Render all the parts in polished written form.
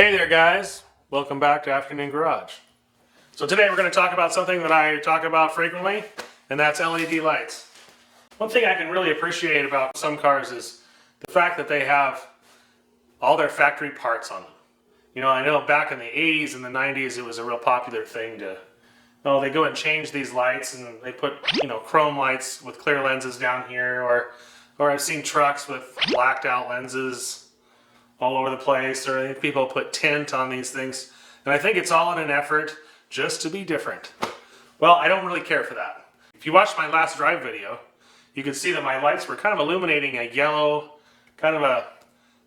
Hey there guys, welcome back to Afternoon Garage. So today we're going to talk about something that I talk about frequently, and that's LED lights. One thing I can really appreciate about some cars is the fact that they have all their factory parts on them. You know, I know back in the 80s and the 90s it was a real popular thing to, they go and change these lights and they put, chrome lights with clear lenses down here, or I've seen trucks with blacked out lenses all over the place, or people put tint on these things, and I think it's all in an effort just to be different. Well, I don't really care for that. If you watched my last drive video, you can see that my lights were kind of illuminating a yellow, kind of a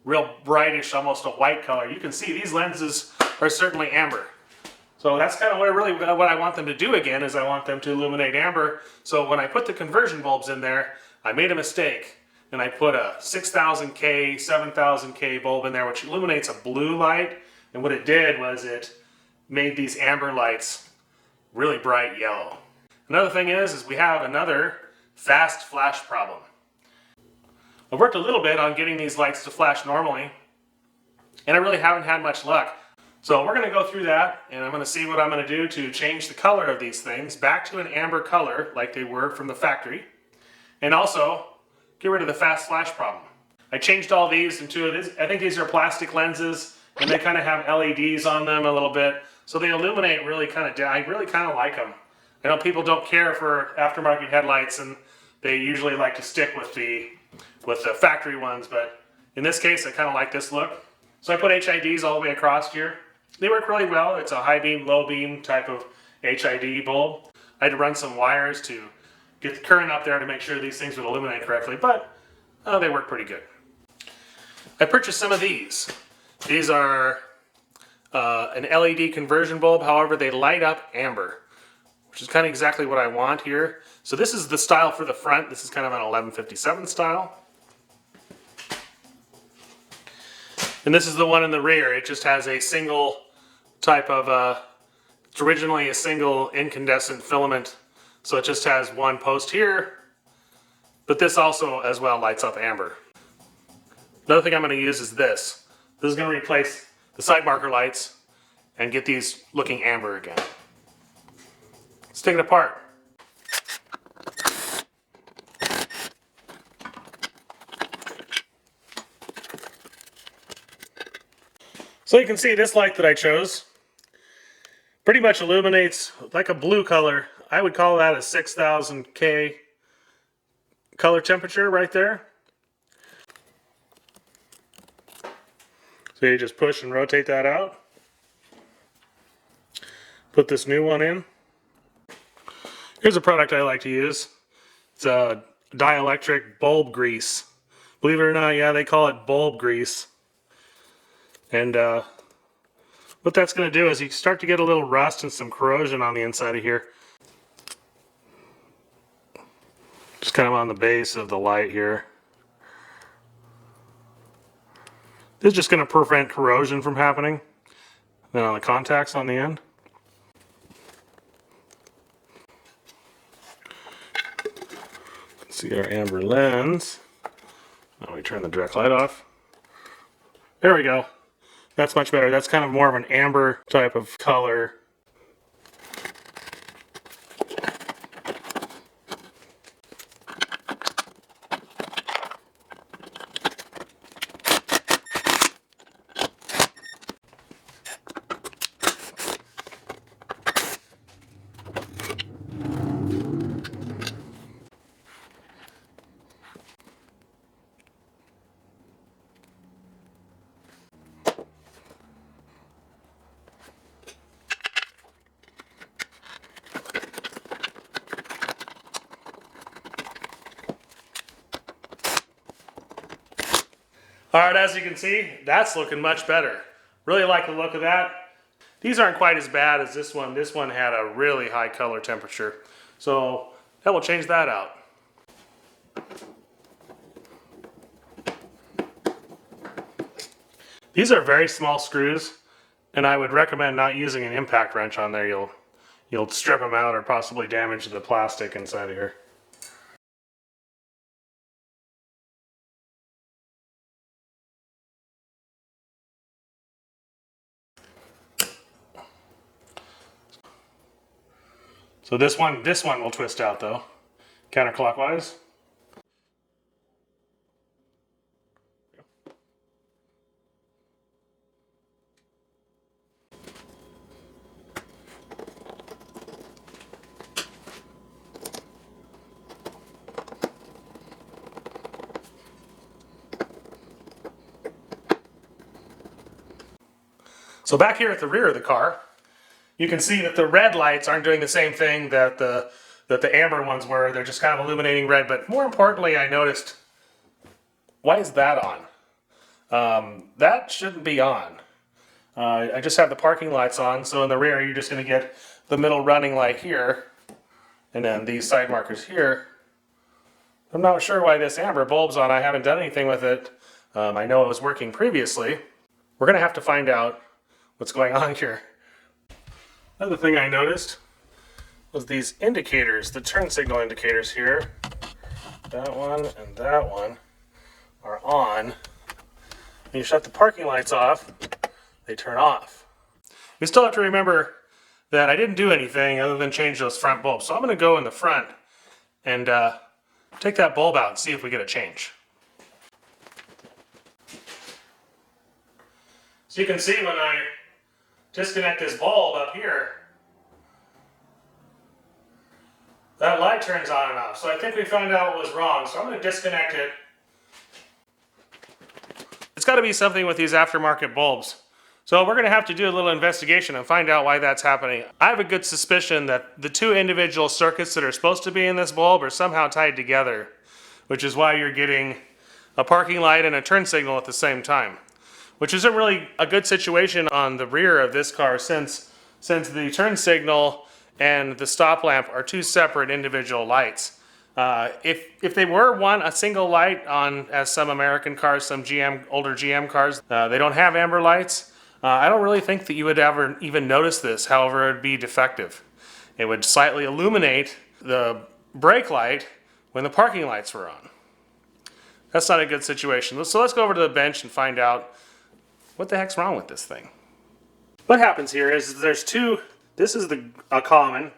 real brightish, almost a white color. You can see these lenses are certainly amber. So that's kind of what I want them to do again, is I want them to illuminate amber. So when I put the conversion bulbs in there, I made a mistake. And I put a 6000K, 7000K bulb in there, which illuminates a blue light. And what it did was it made these amber lights really bright yellow. Another thing is we have another fast flash problem. I've worked a little bit on getting these lights to flash normally, and I really haven't had much luck. So we're going to go through that, and I'm going to see what I'm going to do to change the color of these things back to an amber color like they were from the factory. And also get rid of the fast flash problem. I changed all these into, I think these are plastic lenses, and they kind of have LEDs on them a little bit, so they illuminate really kind of, I really kind of like them. I know people don't care for aftermarket headlights, and they usually like to stick with the factory ones, but in this case I kind of like this look. So I put HIDs all the way across here. They work really well. It's a high beam, low beam type of HID bulb. I had to run some wires to get the current up there to make sure these things would illuminate correctly, but they work pretty good. I purchased some of these. These are an LED conversion bulb, however they light up amber, which is kind of exactly what I want here. So this is the style for the front. This is kind of an 1157 style. And this is the one in the rear. It just has a single type of, it's originally a single incandescent filament. So it just has one post here, but this also as well lights up amber. Another thing I'm going to use is this. This is going to replace the side marker lights and get these looking amber again. Let's take it apart. So you can see this light that I chose pretty much illuminates like a blue color. I would call that a 6000K color temperature right there. So you just push and rotate that out. Put this new one in. Here's a product I like to use. It's a dielectric bulb grease. Believe it or not, yeah, they call it bulb grease. And what that's going to do is you start to get a little rust and some corrosion on the inside of here. Just kind of on the base of the light here. This is just going to prevent corrosion from happening. Then on the contacts on the end. See our amber lens. Now we turn the direct light off. There we go. That's much better. That's kind of more of an amber type of color. Alright, as you can see, that's looking much better. Really like the look of that. These aren't quite as bad as this one. This one had a really high color temperature. So that will change that out. These are very small screws, and I would recommend not using an impact wrench on there. You'll strip them out or possibly damage the plastic inside of here. So this one will twist out though, counterclockwise. So back here at the rear of the car, you can see that the red lights aren't doing the same thing that the amber ones were. They're just kind of illuminating red. But more importantly, I noticed, why is that on? That shouldn't be on. I just have the parking lights on, so in the rear you're just going to get the middle running light here, and then these side markers here. I'm not sure why this amber bulb's on. I haven't done anything with it. I know it was working previously. We're going to have to find out what's going on here. Another thing I noticed was these indicators, the turn signal indicators here. That one and that one are on. When you shut the parking lights off, they turn off. We still have to remember that I didn't do anything other than change those front bulbs. So I'm going to go in the front and take that bulb out and see if we get a change. So you can see when I disconnect this bulb up here, that light turns on and off. So I think we found out what was wrong. So I'm going to disconnect it. It's got to be something with these aftermarket bulbs. So we're going to have to do a little investigation and find out why that's happening. I have a good suspicion that the two individual circuits that are supposed to be in this bulb are somehow tied together, which is why you're getting a parking light and a turn signal at the same time, which isn't really a good situation on the rear of this car since the turn signal and the stop lamp are two separate individual lights. If they were a single light on, as some American cars, some older GM cars, they don't have amber lights. I don't really think that you would ever even notice this. However, it would be defective. It would slightly illuminate the brake light when the parking lights were on. That's not a good situation. So let's go over to the bench and find out what the heck's wrong with this thing. What happens here is there's two. This is a common,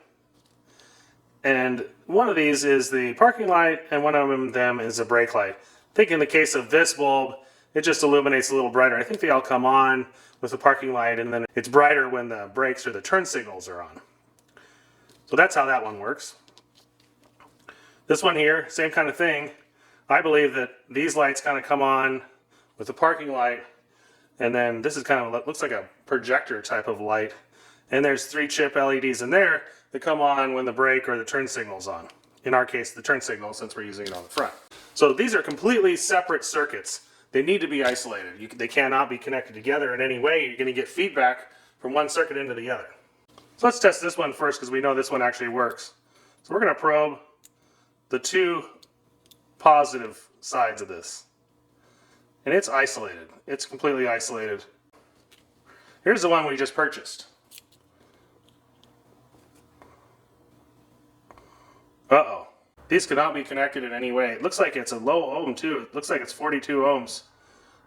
and one of these is the parking light, and one of them is a brake light. I think in the case of this bulb, it just illuminates a little brighter. I think they all come on with the parking light, and then it's brighter when the brakes or the turn signals are on. So that's how that one works. This one here, same kind of thing. I believe that these lights kind of come on with the parking light, and then this is kind of, looks like a projector type of light. And there's 3 chip LEDs in there that come on when the brake or the turn signal's on. In our case, the turn signal, since we're using it on the front. So these are completely separate circuits. They need to be isolated. They cannot be connected together in any way. You're going to get feedback from one circuit into the other. So let's test this one first because we know this one actually works. So we're going to probe the 2 positive sides of this. And it's isolated. It's completely isolated. Here's the one we just purchased. Uh-oh. These cannot be connected in any way. It looks like it's a low ohm too. It looks like it's 42 ohms.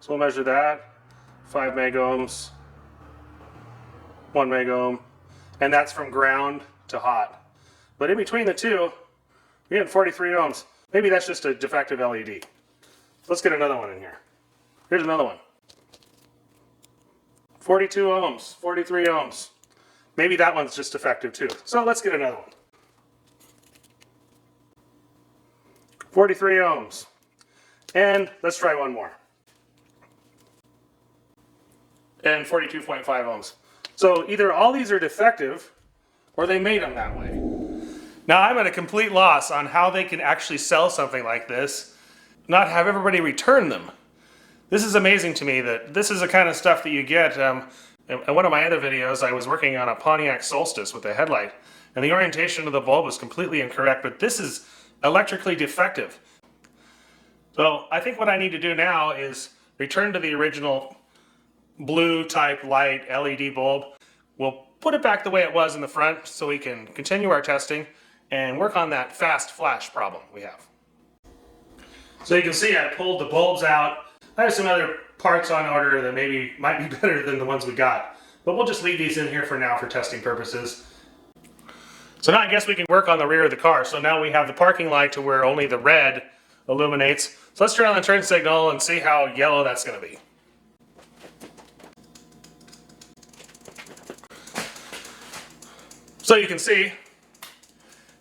So we'll measure that. 5 megohms. 1 megohm. And that's from ground to hot. But in between the two, we're getting 43 ohms. Maybe that's just a defective LED. Let's get another one in here. Here's another one. 42 ohms. 43 ohms. Maybe that one's just defective too. So let's get another one. 43 ohms. And let's try one more. And 42.5 ohms. So either all these are defective or they made them that way. Now I'm at a complete loss on how they can actually sell something like this, not have everybody return them. This is amazing to me that this is the kind of stuff that you get. In one of my other videos, I was working on a Pontiac Solstice with a headlight, and the orientation of the bulb was completely incorrect, but this is electrically defective. So I think what I need to do now is return to the original blue type light LED bulb. We'll put it back the way it was in the front so we can continue our testing and work on that fast flash problem we have. So you can see I pulled the bulbs out. I have some other parts on order that maybe might be better than the ones we got, but we'll just leave these in here for now for testing purposes. So now I guess we can work on the rear of the car. So now we have the parking light to where only the red illuminates. So let's turn on the turn signal and see how yellow that's going to be. So you can see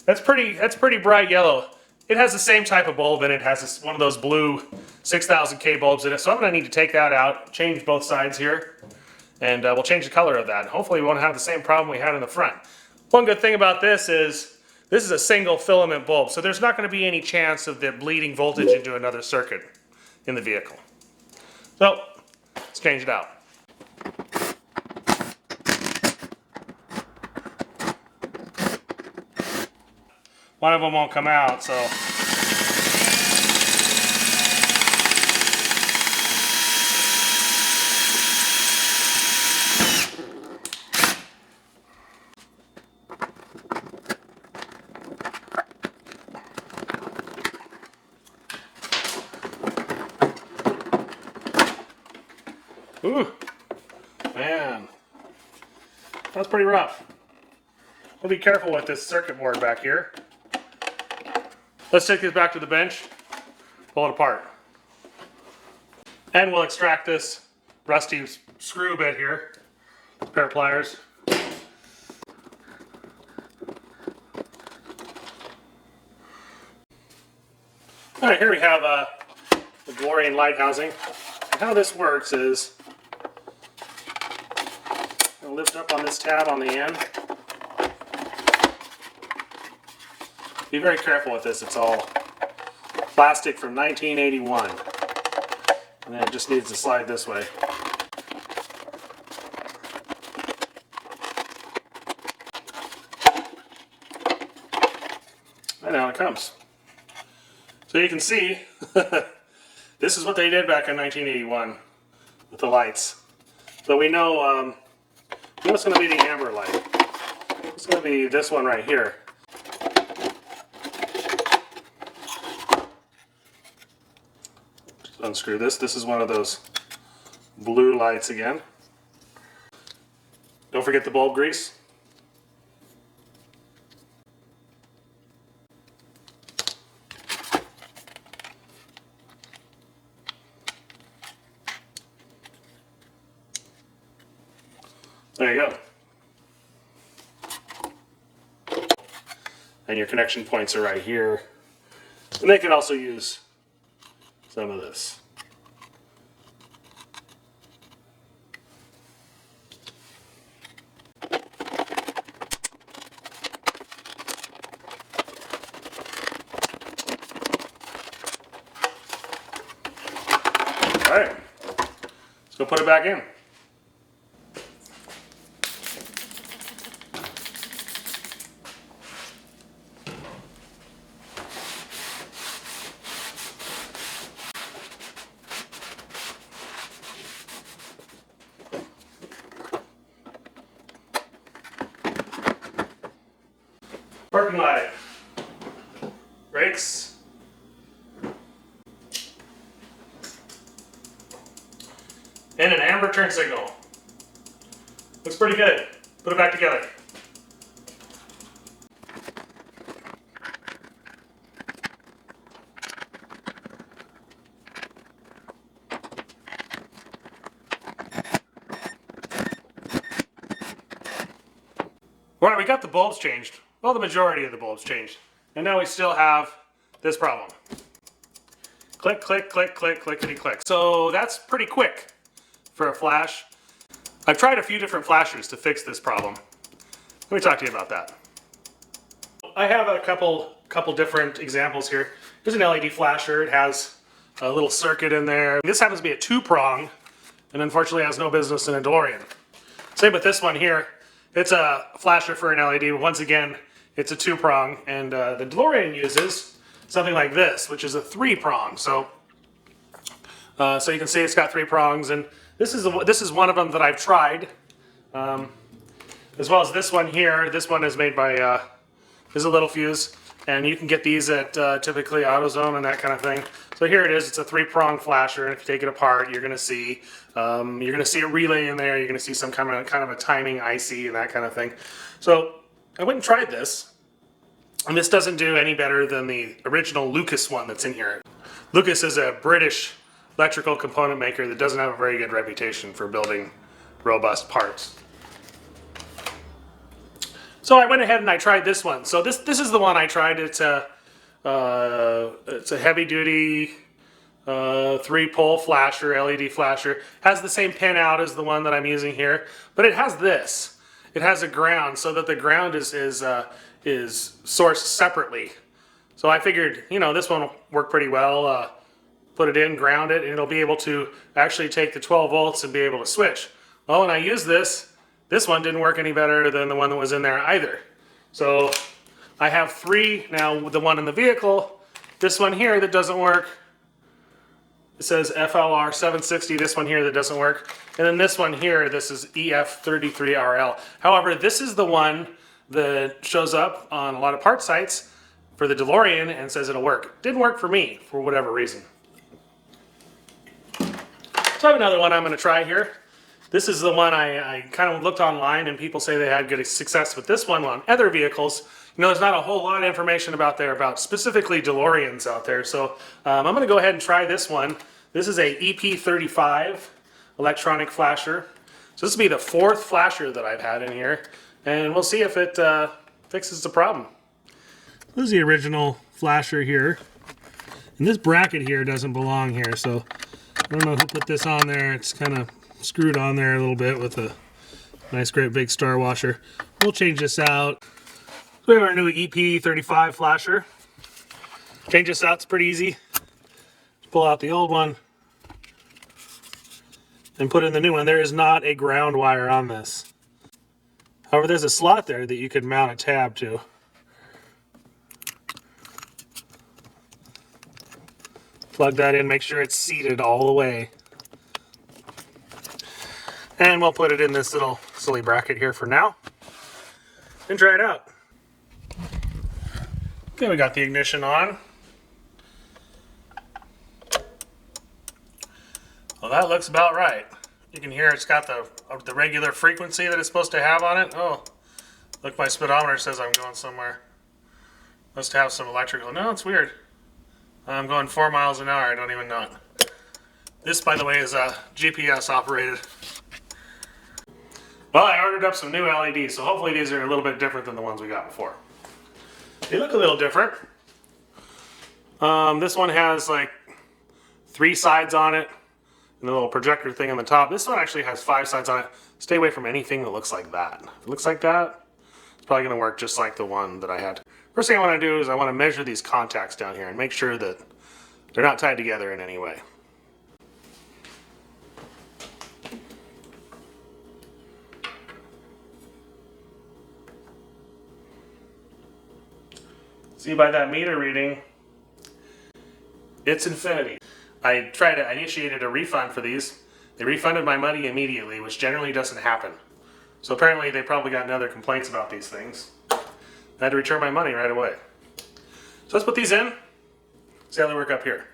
that's pretty bright yellow. It has the same type of bulb in it. It has one of those blue 6000K bulbs in it. So I'm going to need to take that out, change both sides here, and we'll change the color of that. Hopefully we won't have the same problem we had in the front. One good thing about this is a single filament bulb, so there's not going to be any chance of the bleeding voltage into another circuit in the vehicle. So let's change it out. One of them won't come out, so ooh, man, that's pretty rough. We'll be careful with this circuit board back here. Let's take this back to the bench, pull it apart. And we'll extract this rusty screw bit here, a pair of pliers. All right, here we have the Delorean light housing. And how this works is, I'll lift up on this tab on the end. Be very careful with this. It's all plastic from 1981. And then it just needs to slide this way. And now it comes. So you can see, this is what they did back in 1981 with the lights. So we know what's going to be the amber light. It's going to be this one right here. Just unscrew this. This is one of those blue lights again. Don't forget the bulb grease. There you go. And your connection points are right here. And they can also use some of this. All right, let's go put it back in. Parking light, brakes, and an amber turn signal. Looks pretty good. Put it back together. All right, we got the bulbs changed. Well, the majority of the bulbs changed. And now we still have this problem. Click, click, click, click, clickety, click. So that's pretty quick for a flash. I've tried a few different flashers to fix this problem. Let me talk to you about that. I have a couple different examples here. Here's an LED flasher. It has a little circuit in there. This happens to be a 2-prong, and unfortunately has no business in a Delorean. Same with this one here. It's a flasher for an LED, but once again, it's a 2-prong, and the Delorean uses something like this, which is a 3-prong. So you can see it's got 3 prongs, and this is one of them that I've tried, as well as this one here. This one is made by this is a little fuse, and you can get these at typically AutoZone and that kind of thing. So here it is. It's a 3-prong flasher, and if you take it apart, you're going to see a relay in there. You're going to see some kind of a timing IC and that kind of thing. So I went and tried this, and this doesn't do any better than the original Lucas one that's in here. Lucas is a British electrical component maker that doesn't have a very good reputation for building robust parts. So I went ahead and I tried this one. So this is the one I tried. It's a heavy duty 3-pole flasher, LED flasher. Has the same pin out as the one that I'm using here, but it has this. It has a ground, so that the ground is sourced separately. So I figured, you know, this one will work pretty well. Put it in, ground it, and it'll be able to actually take the 12 volts and be able to switch. Well, when I use this one didn't work any better than the one that was in there either. So I have 3 now, the one in the vehicle, this one here that doesn't work. It says FLR 760, this one here that doesn't work. And then this one here, this is EF33RL. However, this is the one that shows up on a lot of part sites for the Delorean and says it'll work. Didn't work for me, for whatever reason. So I have another one I'm going to try here. This is the one I kind of looked online, and people say they had good success with this one on other vehicles. You know, there's not a whole lot of information about specifically DeLoreans out there. So I'm going to go ahead and try this one. This is a EP35 electronic flasher. So this will be the 4th flasher that I've had in here, and we'll see if it fixes the problem. This is the original flasher here, and this bracket here doesn't belong here, so I don't know who put this on there. It's kind of screwed on there a little bit with a nice great big star washer. We'll change this out. We have our new EP35 flasher. Change this out, it's pretty easy. Just pull out the old one and put in the new one. There is not a ground wire on this. However, there's a slot there that you could mount a tab to. Plug that in, make sure it's seated all the way. And we'll put it in this little silly bracket here for now and try it out. Okay, we got the ignition on. Well, that looks about right. You can hear it's got the regular frequency that it's supposed to have on it. Oh, look, my speedometer says I'm going somewhere. Must have some electrical. No, it's weird. I'm going 4 miles an hour. I don't even know it. This, by the way, is GPS operated. Well, I ordered up some new LEDs, so hopefully these are a little bit different than the ones we got before. They look a little different. This one has like 3 sides on it and a little projector thing on the top. This one actually has 5 sides on it. Stay away from anything that looks like that. If it looks like that, it's probably going to work just like the one that I had. First thing I want to do is I want to measure these contacts down here and make sure that they're not tied together in any way. See by that meter reading, it's infinity. I initiated a refund for these. They refunded my money immediately, which generally doesn't happen. So apparently they probably got other complaints about these things. I had to return my money right away. So let's put these in, see how they work up here.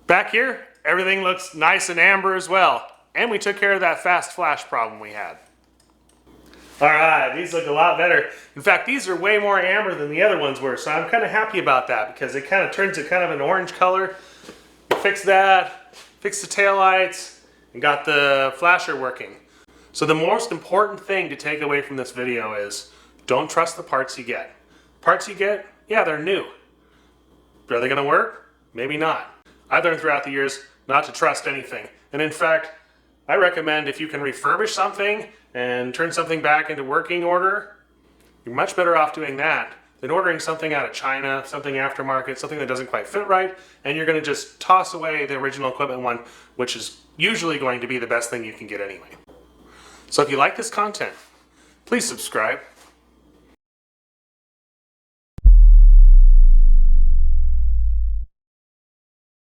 Back here, everything looks nice and amber as well. And we took care of that fast flash problem we had. Alright, these look a lot better. In fact, these are way more amber than the other ones were, so I'm kind of happy about that because it kind of turns to kind of an orange color. Fix that, fix the taillights, and got the flasher working. So the most important thing to take away from this video is don't trust the parts you get. Parts you get, yeah, they're new. But are they going to work? Maybe not. I've learned throughout the years not to trust anything. And in fact, I recommend if you can refurbish something and turn something back into working order, you're much better off doing that than ordering something out of China, something aftermarket, something that doesn't quite fit right, and you're going to just toss away the original equipment one, which is usually going to be the best thing you can get anyway. So if you like this content, please subscribe.